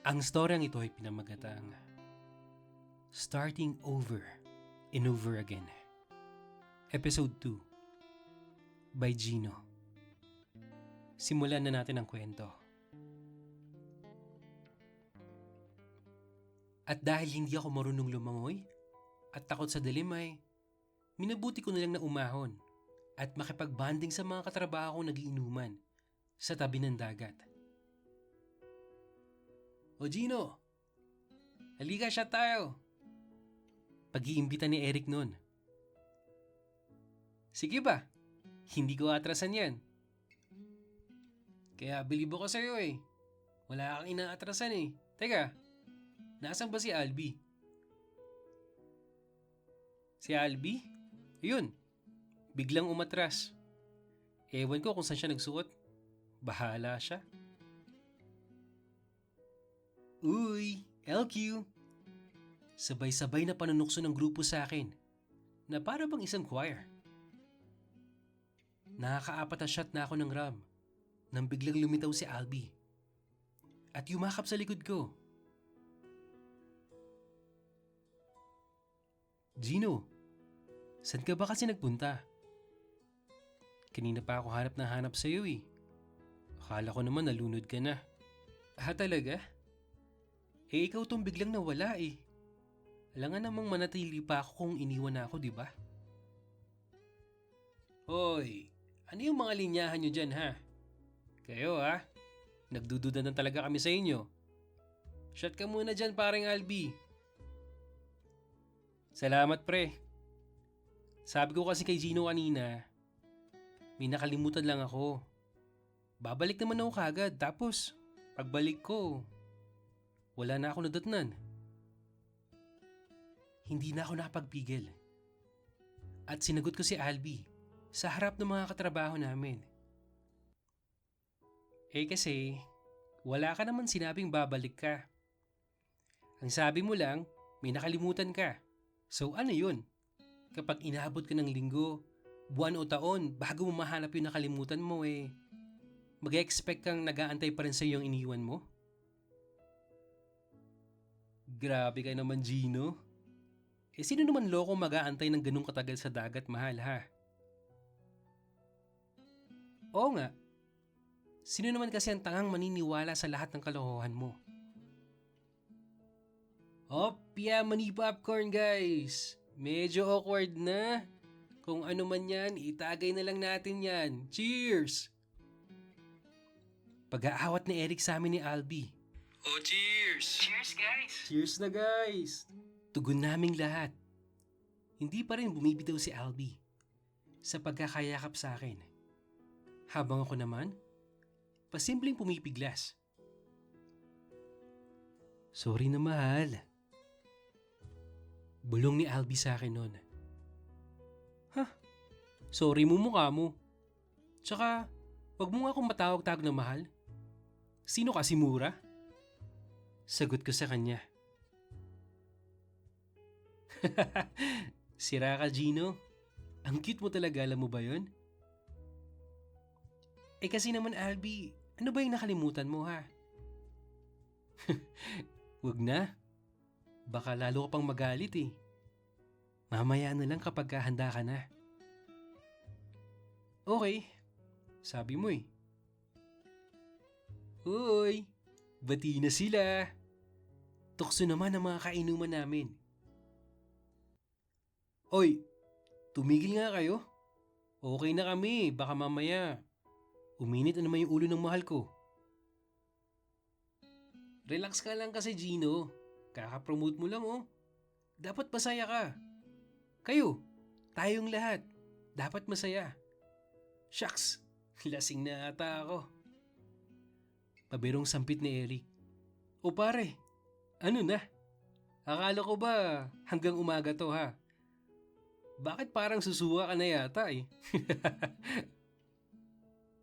Ang storyang ito ay pinamagatang Starting Over and Over Again. Episode 2 by Gino. Simulan na natin ang kwento. At dahil hindi ako marunong lumangoy at takot sa dilim ay minabuti ko na lang na umahon at makipagbanding sa mga katrabaho kong nagiinuman sa tabi ng dagat. O Gino, halika siya tayo. Pag-iimbita ni Eric noon. Sige ba, hindi ko atrasan yan. Kaya bilibo ko sa'yo eh. Wala kang inaatrasan eh. Teka, nasan ba si Albi? Si Albi? Yun, biglang umatras. Ewan ko kung saan siya nagsuot. Bahala siya. Uy, LQ! Sabay-sabay na panunukso ng grupo sa akin na para bang isang choir. Nakakaapat na shot na ako ng rum nang biglang lumitaw si Albi at yumakap sa likod ko. Gino, saan ka ba kasi nagpunta? Kanina pa ako hanap sa iyo eh. Akala ko naman nalunod ka na. Talaga? Eh ikaw tong biglang nawala eh. Alangan namang manatili pa ako kung iniwan na ako, di ba? Hoy, ano yung mga linyahan nyo dyan ha? Kayo ha? Nagdududa na talaga kami sa inyo. Shot ka muna dyan paring Albi. Salamat pre. Sabi ko kasi kay Gino kanina, may nakalimutan lang ako. Babalik naman ako kagad tapos pagbalik ko, wala na ako nadatnan. Hindi na ako nakapagpigil. At sinagot ko si Albi sa harap ng mga katrabaho namin. Eh kasi, wala ka naman sinabing babalik ka. Ang sabi mo lang, may nakalimutan ka. So ano yun? Kapag inaabot ka ng linggo, buwan o taon, bago mo mahanap yung nakalimutan mo mag-expect kang nag-aantay pa rin sa yung iniwan mo? Grabe ka naman, Gino. Sino naman loko mag-aantay ng ganung katagal sa dagat, mahal ha? Oo nga. Sino naman kasi ang tangang maniniwala sa lahat ng kalokohan mo? Opya, mani popcorn guys. Medyo awkward na. Kung ano man yan, itagay na lang natin yan. Cheers! Pag-aawat ni Eric sa amin ni Albi. Oh, cheers! Cheers, guys! Cheers na guys! Tugon naming lahat. Hindi pa rin bumibitaw si Albi sa pagkakayakap sa akin. Habang ako naman, pasimpleng pumipiglas. Sorry na mahal. Bulong ni Albi sa akin noon. Sorry mo mukha mo. Tsaka, wag mo nga akong matawag-tawag na mahal. Sino ka, si Mura? Sagot ko sa kanya. Sira ka, Gino. Ang cute mo talaga, alam mo ba yun? Eh kasi naman, Albi, ano ba yung nakalimutan mo ha? Wag na. Baka lalo ka pang magalit eh. Mamaya na lang kapag handa ka na. Okay, sabi mo eh. Hoy, bati na sila. Tukso naman ang mga kainuman namin. Oy, tumigil nga kayo. Okay na kami, baka mamaya uminit na naman yung ulo ng mahal ko. Relax ka lang kasi, Gino. Kaka-promote mo lang oh. Dapat masaya ka. Kayo, tayong lahat, dapat masaya. Shucks, lasing na ata ako. Pabirong sampit ni Eric. O pare, ano na? Akala ko ba hanggang umaga to ha? Bakit parang susuwa ka na yata eh?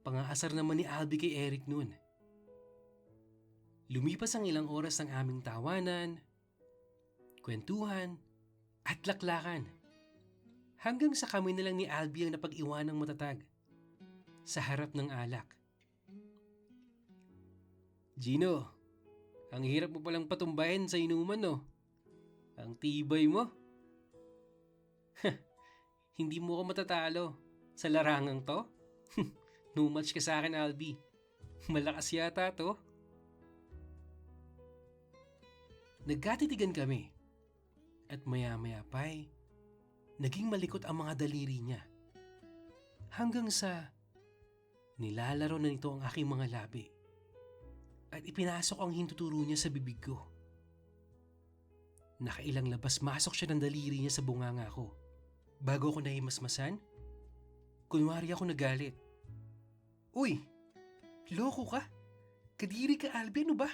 Pangaasar naman ni Albi kay Eric noon. Lumipas ang ilang oras ng aming tawanan, kwentuhan, at laklakan. Hanggang sa kami na lang ni Albi ang napag-iwanang matatag sa harap ng alak. Gino, Ang hirap mo palang patumbahin sa inuman, no? Ang tibay mo. Hindi mo ko matatalo sa larangang to. No match ka sa akin, Albi. Malakas yata to. Nagkatitigan kami. At maya-maya pa'y naging malikot ang mga daliri niya. Hanggang sa nilalaro na nito ang aking mga labi. At ipinasok ang hintuturo niya sa bibig ko. Nakailang labas-masok siya ng daliri niya sa bunganga ko. Bago ako nahimasmasan, kunwari ako nagalit. Uy! Loko ka? Kadiri ka, Albi, ano ba?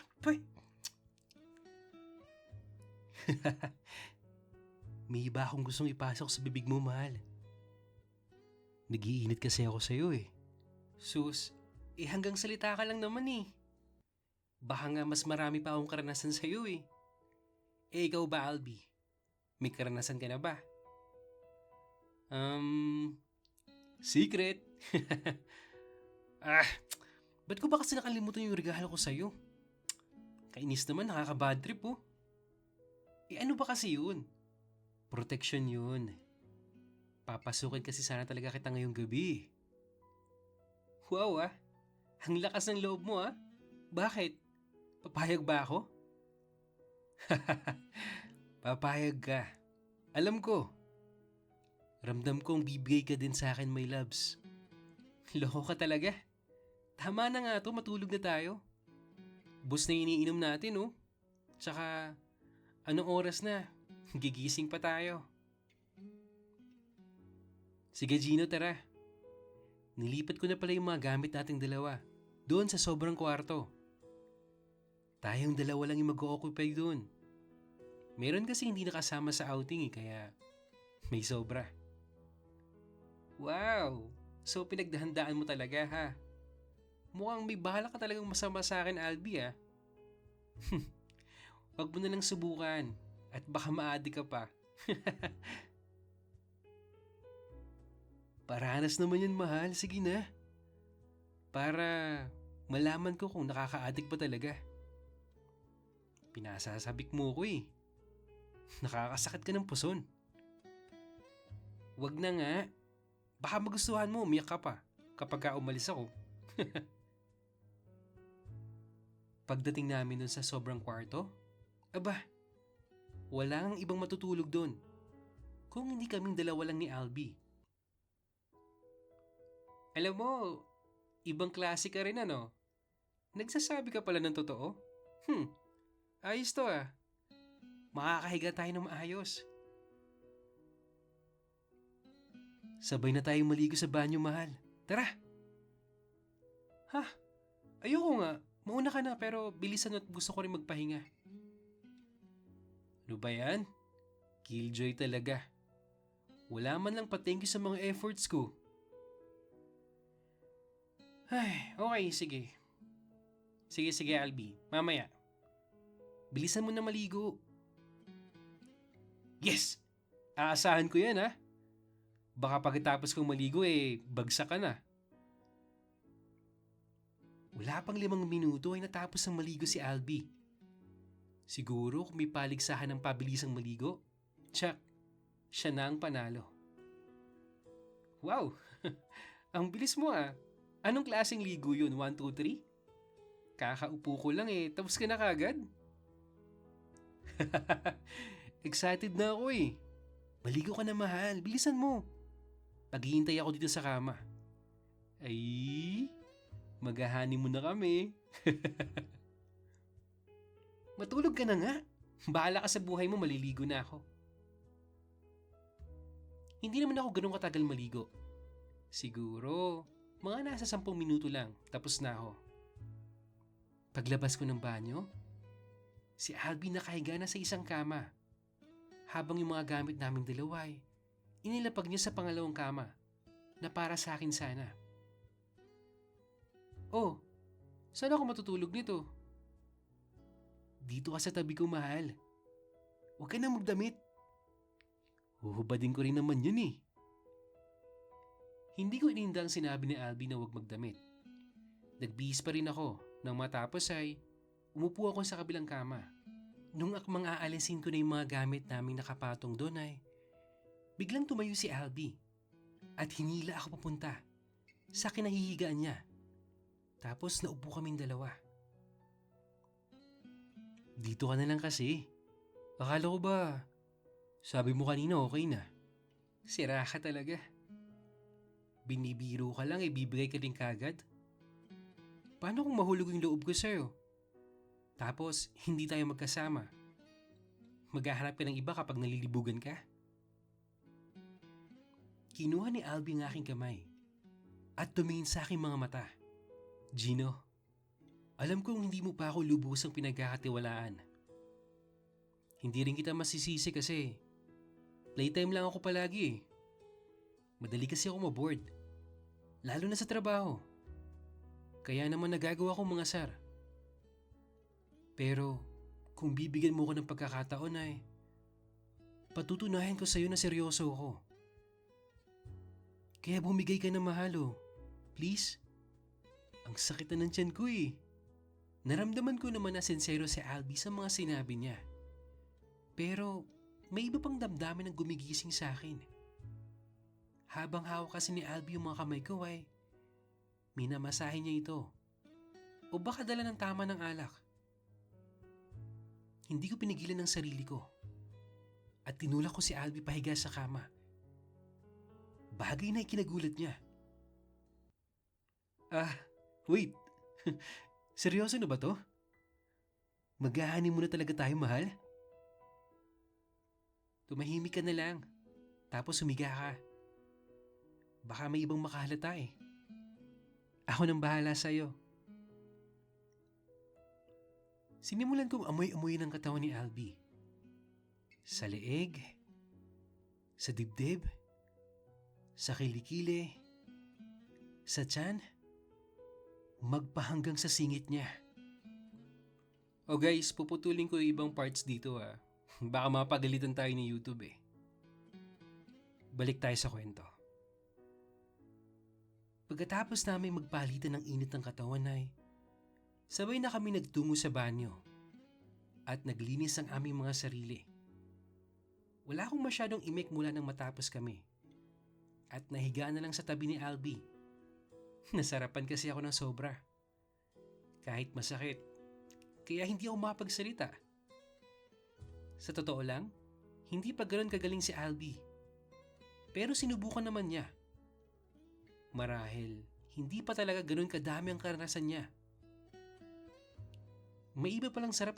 May iba akong gustong ipasok sa bibig mo, mahal. Nag-iinit kasi ako sa'yo eh. Sus, hanggang salita ka lang naman eh. Baka nga mas marami pa akong karanasan sa'yo eh. Ikaw ba, Albi? May karanasan ka na ba? Secret. Ba't ko ba kasi nakalimutan yung regalo ko sa'yo? Kainis naman, nakaka-bad trip oh. Ano ba kasi yun? Protection yun. Papasukin kasi sana talaga kita ngayong gabi. Wow ah, ang lakas ng loob mo ah. Bakit? Papayag ba ako? Papayag ka. Alam ko. Ramdam kong bibigay ka din sa akin, my loves. Loko ka talaga. Tama na nga to, matulog na tayo. Bus na iniinom natin oh. Tsaka, anong oras na? Gigising pa tayo. Sige Gino, tara. Nilipat ko na pala yung mga gamit nating dalawa. Doon sa sobrang kwarto. Tayong dalawa lang yung mag-o-occupy doon. Meron kasi hindi nakasama sa outing kaya may sobra. Wow! So pinagdahandaan mo talaga ha? Mukhang may bahala ka talagang masama sa akin, Albi ah. Wag mo na lang subukan at baka ma-addict ka pa. Paranas naman yan, mahal. Sige na. Para malaman ko kung nakaka-addict ba talaga. Pinasasabik mo ko eh. Nakakasakit ka ng puson. Wag na nga. Baka magustuhan mo, umiyak ka pa kapag ka umalis ako. Pagdating namin dun sa sobrang kwarto, aba, walang ibang matutulog dun. Kung hindi kaming dalawa lang ni Albi. Alam mo, ibang klase ka rin ano? Nagsasabi ka pala ng totoo? Ayos to ah. Makakahiga tayo ng maayos. Sabay na tayong maligo sa banyo, mahal. Tara! Ha? Ayoko nga. Mauna ka na pero bilisan at gusto ko rin magpahinga. Ano ba yan? Killjoy talaga. Wala man lang pa-thank you sa mga efforts ko. Ay, okay, sige. Sige, Albi. Mamaya. Bilisan mo na maligo. Yes! Aasahan ko yan ha. Baka pagkatapos kong maligo bagsak ka na. Wala pang 5 minuto ay natapos ng maligo si Albi. Siguro kung may paligsahan ng pabilisang maligo, tsak, siya na ang panalo. Wow! Ang bilis mo ah. Anong klaseng ligo yun? 1, 2, 3? Kakaupo ko lang tapos ka na kagad? Excited na ako eh. Maligo ka na, mahal. Bilisan mo. Paghihintay ako dito sa kama. Ay, maghahani mo na kami. Matulog ka na nga. Bahala ka sa buhay mo, maliligo na ako. Hindi naman ako ganun katagal maligo. Siguro, mga nasa 10 minuto lang, tapos na ako. Paglabas ko ng banyo, si Albi nakahiga na sa isang kama. Habang yung mga gamit naming dalawa inilapag niya sa pangalawang kama na para sa akin sana. Oh, saan ako matutulog nito? Dito ka sa tabi ko, mahal. Huwag ka na magdamit. Huhubadin ko rin naman yun eh. Hindi ko ininda ang sinabi ni Albi na huwag magdamit. Nagbihis pa rin ako nang matapos ay Umupo ako sa kabilang kama. Nung akmang aalisin ko na yung mga gamit naming nakapatong doon ay biglang tumayo si Albie at hinila ako papunta sa kinahihigaan niya. Tapos naupo kaming dalawa. Dito ka na lang kasi. Akala ko ba, sabi mo kanina okay na. Sira ka talaga. Binibiro ka lang, ibibigay ka din kagad. Paano kung mahulog yung loob ko sa'yo? Tapos, hindi tayo magkasama. Maghahanap ka ng iba kapag nalilibugan ka. Kinuha ni Albie ang aking kamay at tumingin sa aking mga mata. Gino, alam kong hindi mo pa ako lubusang pinagkakatiwalaan. Hindi rin kita masisisi kasi playtime lang ako palagi eh. Madali kasi ako maboard. Lalo na sa trabaho. Kaya naman nagagawa kong mga sar. Pero kung bibigyan mo ko ng pagkakataon ay patutunayan ko sa'yo na seryoso ako. Kaya bumigay ka ng mahalo. Please? Ang sakit na ng tiyan ko eh. Naramdaman ko naman na sincero si Albie sa mga sinabi niya. Pero may iba pang damdamin ang gumigising sa akin. Habang hawak kasi ni Albie yung mga kamay ko ay minamasahe niya ito. O baka dala ng tama ng alak. Hindi ko pinigilan ang sarili ko. At tinulak ko si Albie pahiga sa kama. Bagay na ikinagulat niya. Wait. Seryoso na ba to? Mag-aani muna talaga tayo, mahal? Tumahimik ka na lang. Tapos humiga ka. Baka may ibang makahalata eh. Ako nang bahala sa'yo. Sinimulan kong amoy-amoy ng katawan ni Albie. Sa leeg, sa dibdib, sa kilikili, sa tiyan, magpahanggang sa singit niya. Oh guys, puputulin ko yung ibang parts dito ah. Baka mapagalitan tayo ni YouTube eh. Balik tayo sa kwento. Pagkatapos namin magpalitan ng init ng katawan ay sabay na kami nagtungo sa banyo at naglinis ang aming mga sarili. Wala akong masyadong imik mula nang matapos kami at nahiga na lang sa tabi ni Albie. Nasarapan kasi ako ng sobra. Kahit masakit, kaya hindi ako mapagsalita. Sa totoo lang, hindi pa ganoon kagaling si Albie. Pero sinubukan naman niya. Marahil, hindi pa talaga ganoon kadami ang karanasan niya. May iba palang sarap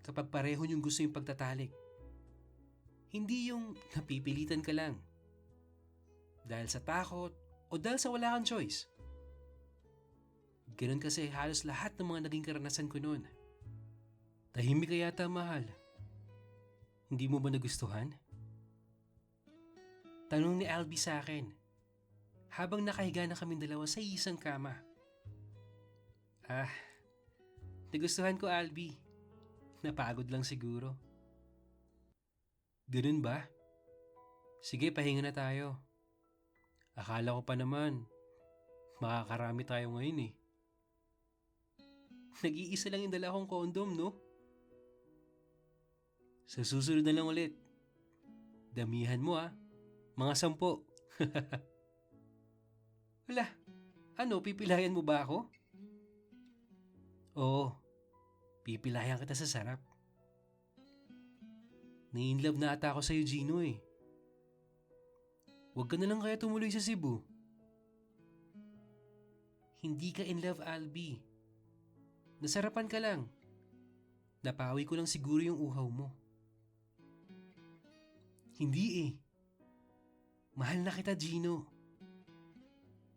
kapag pareho niyong gusto yung pagtatalik. Hindi yung napipilitan ka lang. Dahil sa takot o dahil sa wala kang choice. Ganun kasi halos lahat ng mga naging karanasan ko noon. Tahimik ka yata, mahal. Hindi mo ba nagustuhan? Tanong ni Albie sa akin habang nakahiga na kaming dalawa sa isang kama. Nagustuhan ko, Albie. Napagod lang siguro. Ganun ba? Sige, pahinga na tayo. Akala ko pa naman, makakarami tayo ngayon eh. Nag-iisa lang yung dala kong kondom, no? Sa susunod na lang ulit. Damihan mo mga 10. Wala, pipilayan mo ba ako? Oo, pipilayan kita sa sarap. Nai-inlove na ata ako sa'yo, Gino eh. Huwag ka na lang kaya tumuloy sa Cebu. Hindi ka in love, Albie. Nasarapan ka lang. Napawi ko lang siguro yung uhaw mo. Hindi eh. Mahal na kita, Gino.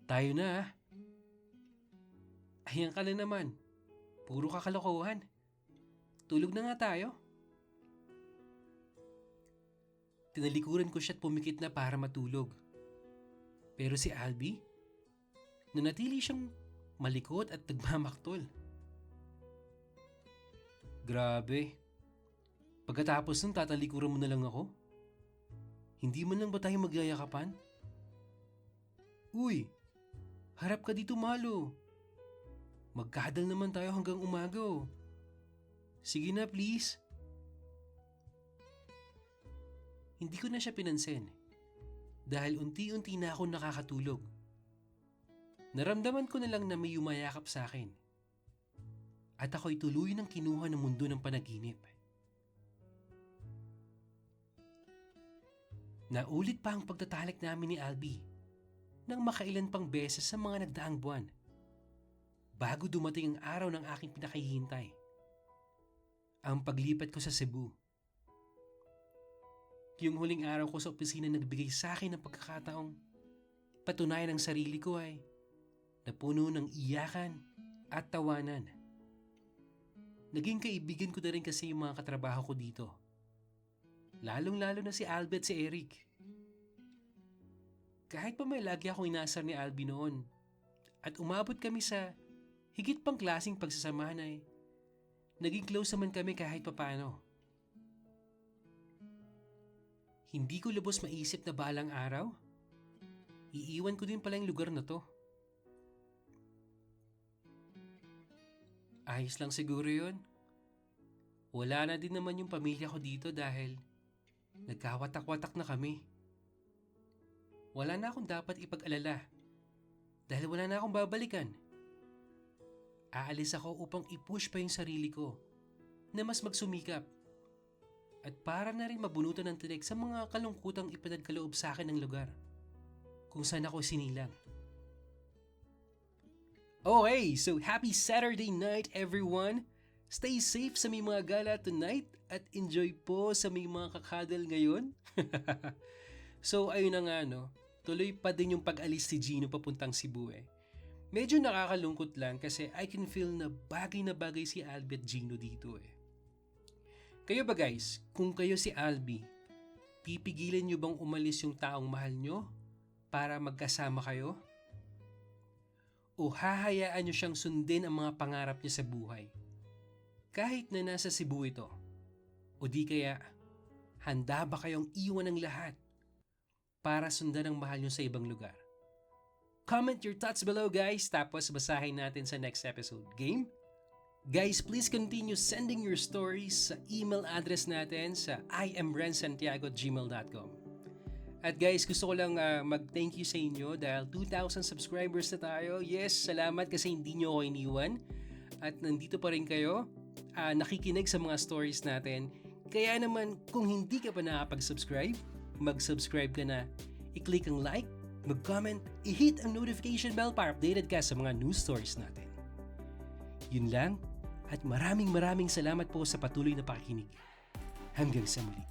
Tayo na Ayan ka na naman. Puro kakalokohan. Tulog na nga tayo. Tinalikuran ko siya at pumikit na para matulog. Pero si Albie, nanatili siyang malikot at nagmamaktol. Grabe. Pagkatapos nun, tatalikuran mo na lang ako? Hindi man lang ba tayo magyayakapan? Uy, harap ka dito, malo. Magkadal naman tayo hanggang umaga. Sige na please. Hindi ko na siya pinansin dahil unti-unti na ako nakakatulog. Naramdaman ko na lang na may yumayakap sa akin at ako'y tuloy ng kinuha ng mundo ng panaginip. Naulit pa ang pagtatalik namin ni Albi nang makailan pang beses sa mga nagdaang buwan bago dumating ang araw ng aking pinakahihintay, ang paglipat ko sa Cebu. Yung huling araw ko sa opisina nagbigay sa akin ng pagkakataong patunayan ang sarili ko ay napuno ng iyakan at tawanan. Naging kaibigan ko na rin kasi yung mga katrabaho ko dito. Lalong-lalo na si Albert at si Eric. Kahit pa may lagi akong inasar ni Albi noon at umabot kami sa higit pang klaseng pagsasamahan ay naging close naman kami kahit papaano. Hindi ko lubos maisip na balang araw, iiwan ko din pala yung lugar na to. Ayos lang siguro yun. Wala na din naman yung pamilya ko dito dahil nagkawatak-watak na kami. Wala na akong dapat ipag-alala dahil wala na akong babalikan. Aalis ako upang i-push pa yung sarili ko na mas magsumikap at para na rin mabunutan ng tinik sa mga kalungkutang ipanagkaloob sa akin ng lugar kung saan ako sinilang. Okay, so happy Saturday night everyone! Stay safe sa may mga gala tonight at enjoy po sa may mga kakadal ngayon. So ayun na nga no, tuloy pa din yung pag-alis si Gino papuntang Cebu eh. Medyo nakakalungkot lang kasi I can feel na bagay si Albi at Gino dito eh. Kayo ba guys, kung kayo si Albi, pipigilan nyo bang umalis yung taong mahal nyo para magkasama kayo? O hahayaan nyo siyang sundin ang mga pangarap niya sa buhay? Kahit na nasa Cebu ito, o di kaya handa ba kayong iwan ng lahat para sundan ang mahal nyo sa ibang lugar? Comment your thoughts below guys, tapos basahin natin sa next episode. Game? Guys, please continue sending your stories sa email address natin sa imrensantiago@gmail.com. At guys, gusto ko lang mag-thank you sa inyo dahil 2,000 subscribers na tayo. Yes, salamat kasi hindi nyo ako iniwan. At nandito pa rin kayo, nakikinig sa mga stories natin. Kaya naman, kung hindi ka pa nakapag-subscribe, mag-subscribe ka na. I-click ang like, mag-comment, i-hit ang notification bell para updated ka sa mga news stories natin. Yun lang, at maraming salamat po sa patuloy na pakikinig. Hanggang sa muli.